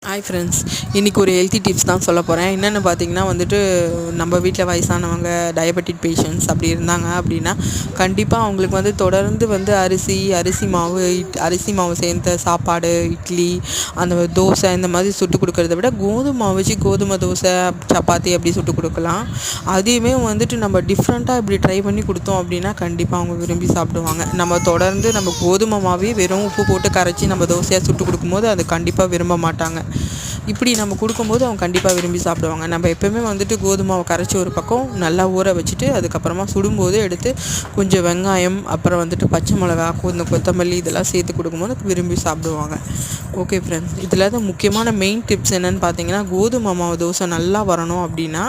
Hi friends, இன்றைக்கி ஒரு healthy tips தான் சொல்ல போகிறேன். என்னென்னு பார்த்தீங்கன்னா நம்ம வீட்டில் வயசானவங்க, டயபெட்டிக் பேஷண்ட்ஸ் அப்படி இருந்தாங்க அப்படின்னா கண்டிப்பாக அவங்களுக்கு தொடர்ந்து அரிசி மாவு சேர்ந்த சாப்பாடு, இட்லி, அந்த தோசை இந்த மாதிரி சுட்டு கொடுக்கறத விட கோதுமை மாவு வச்சு கோதுமை தோசை, சப்பாத்தி அப்படி சுட்டு கொடுக்கலாம். அதையுமே நம்ம டிஃப்ரெண்ட்டாக இப்படி ட்ரை பண்ணி கொடுத்தோம் அப்படின்னா கண்டிப்பாக அவங்க விரும்பி சாப்பிடுவாங்க. நம்ம தொடர்ந்து நம்ம கோதுமை மாவே வெறும் உப்பு போட்டு கரைச்சி நம்ம தோசையாக சுட்டு கொடுக்கும்போது அது கண்டிப்பாக விரும்ப மாட்டாங்க. இப்படி நம்ம கொடுக்கும்போது அவங்க கண்டிப்பாக விரும்பி சாப்பிடுவாங்க. நம்ம எப்போயுமே கோதுமை மாவை கரைச்சி ஒரு பக்கம் நல்லா ஊற வச்சுட்டு அதுக்கப்புறமா சுடும்போது எடுத்து கொஞ்சம் வெங்காயம், அப்புறம் பச்சை மிளகா, கொஞ்சம் கொத்தமல்லி இதெல்லாம் சேர்த்து கொடுக்கும்போது விரும்பி சாப்பிடுவாங்க. ஓகே ஃப்ரெண்ட்ஸ், இதில் தான் முக்கியமான மெயின் டிப்ஸ் என்னென்னு பார்த்தீங்கன்னா, கோதுமை மாவு தோசை நல்லா வரணும் அப்படின்னா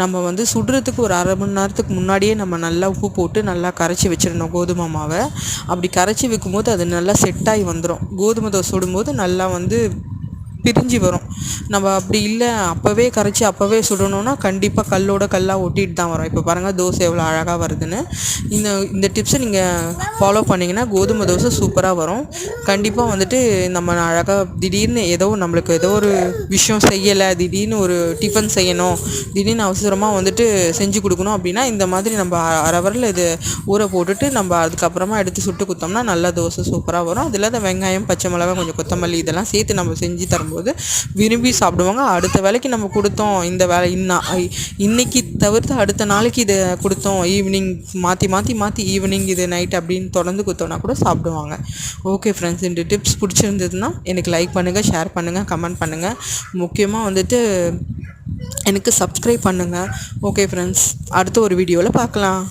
நம்ம சுடுறதுக்கு ஒரு அரை மணி நேரத்துக்கு முன்னாடியே நம்ம நல்லா உப்பு போட்டு நல்லா கரைச்சி வச்சிடணும் கோதுமை மாவை. அப்படி கரைச்சி வைக்கும்போது அது நல்லா செட்டாகி வந்துடும். கோதுமை தோசை சுடும்போது நல்லா பிரிஞ்சு வரும். நம்ம அப்படி இல்லை அப்போவே கரைச்சி அப்போவே சுடணுன்னா கண்டிப்பாக கல்லாக ஒட்டிகிட்டு தான் வரும். இப்போ பாருங்கள் தோசை எவ்வளோ அழகாக வருதுன்னு. இந்த டிப்ஸை நீங்கள் ஃபாலோ பண்ணிங்கன்னா கோதுமை தோசை சூப்பராக வரும். கண்டிப்பாக நம்ம அழகாக திடீர்னு நம்மளுக்கு ஏதோ ஒரு விஷயம் செய்யலை, திடீர்னு ஒரு டிஃபன் செய்யணும், திடீர்னு அவசரமாக செஞ்சு கொடுக்கணும் அப்படின்னா இந்த மாதிரி நம்ம அரை இது ஊற போட்டுட்டு நம்ம அதுக்கப்புறமா எடுத்து சுட்டு கொடுத்தோம்னா நல்லா தோசை சூப்பராக வரும். அதில் தான் வெங்காயம், பச்சை மிளகா, கொஞ்சம் கொத்தமல்லி இதெல்லாம் சேர்த்து நம்ம செஞ்சு தரும்போது விரும்பி சாப்பிடுவாங்க. அடுத்த வேலைக்கு நம்ம கொடுத்தோம், இந்த வேலை இன்னைக்கு தவிர்த்து அடுத்த நாளைக்கு இதை கொடுத்தோம், ஈவினிங் மாற்றி ஈவினிங் இது நைட் அப்படின்னு தொடர்ந்து கொடுத்தோன்னா கூட சாப்பிடுவாங்க. ஓகே ஃப்ரெண்ட்ஸ், இந்த டிப்ஸ் பிடிச்சிருந்ததுன்னா எனக்கு லைக் பண்ணுங்கள், ஷேர் பண்ணுங்கள், கமெண்ட் பண்ணுங்கள். முக்கியமாக எனக்கு சப்ஸ்கிரைப் பண்ணுங்கள். ஓகே ஃப்ரெண்ட்ஸ், அடுத்த ஒரு வீடியோவில் பார்க்கலாம்.